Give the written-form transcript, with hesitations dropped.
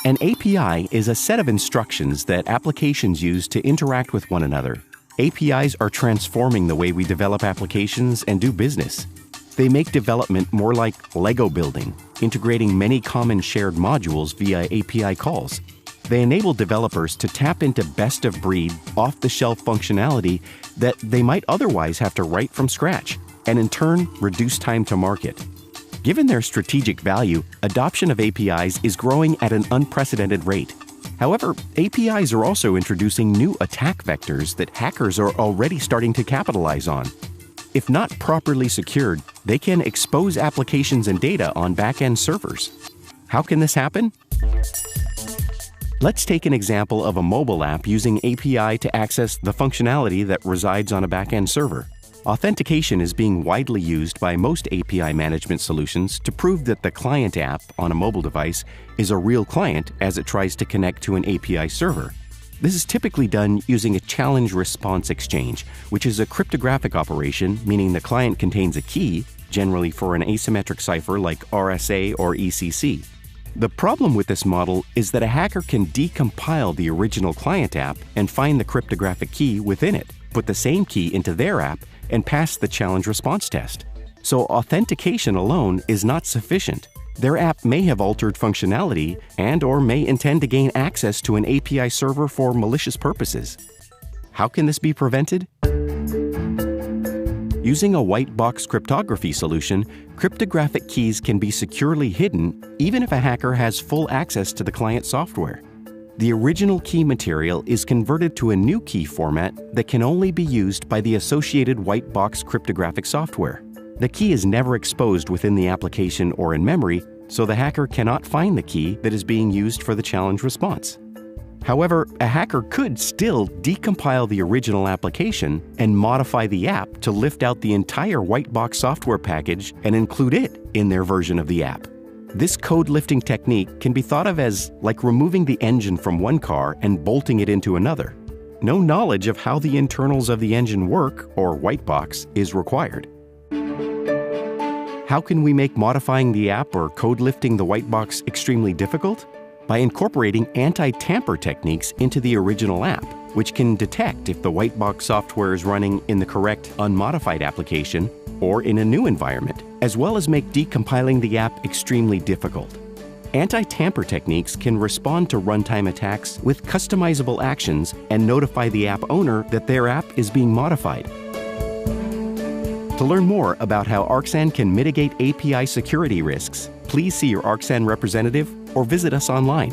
An API is a set of instructions that applications use to interact with one another. APIs are transforming the way we develop applications and do business. They make development more like Lego building, integrating many common shared modules via API calls. They enable developers to tap into best-of-breed, off-the-shelf functionality that they might otherwise have to write from scratch, and in turn, reduce time to market. Given their strategic value, adoption of APIs is growing at an unprecedented rate. However, APIs are also introducing new attack vectors that hackers are already starting to capitalize on. If not properly secured, they can expose applications and data on back-end servers. How can this happen? Let's take an example of a mobile app using API to access the functionality that resides on a back-end server. Authentication is being widely used by most API management solutions to prove that the client app on a mobile device is a real client as it tries to connect to an API server. This is typically done using a challenge response exchange, which is a cryptographic operation, meaning the client contains a key, generally for an asymmetric cipher like RSA or ECC. The problem with this model is that a hacker can decompile the original client app and find the cryptographic key within it, put the same key into their app, and pass the challenge response test. So authentication alone is not sufficient. Their app may have altered functionality and/or may intend to gain access to an API server for malicious purposes. How can this be prevented? Using a white box cryptography solution, cryptographic keys can be securely hidden even if a hacker has full access to the client software. The original key material is converted to a new key format that can only be used by the associated white box cryptographic software. The key is never exposed within the application or in memory, so the hacker cannot find the key that is being used for the challenge response. However, a hacker could still decompile the original application and modify the app to lift out the entire white box software package and include it in their version of the app. This code lifting technique can be thought of as like removing the engine from one car and bolting it into another. No knowledge of how the internals of the engine work, or white box, is required. How can we make modifying the app or code lifting the white box extremely difficult? By incorporating anti-tamper techniques into the original app, which can detect if the white box software is running in the correct unmodified application or in a new environment, as well as make decompiling the app extremely difficult. Anti-tamper techniques can respond to runtime attacks with customizable actions and notify the app owner that their app is being modified. To learn more about how Arxan can mitigate API security risks, please see your Arxan representative or visit us online.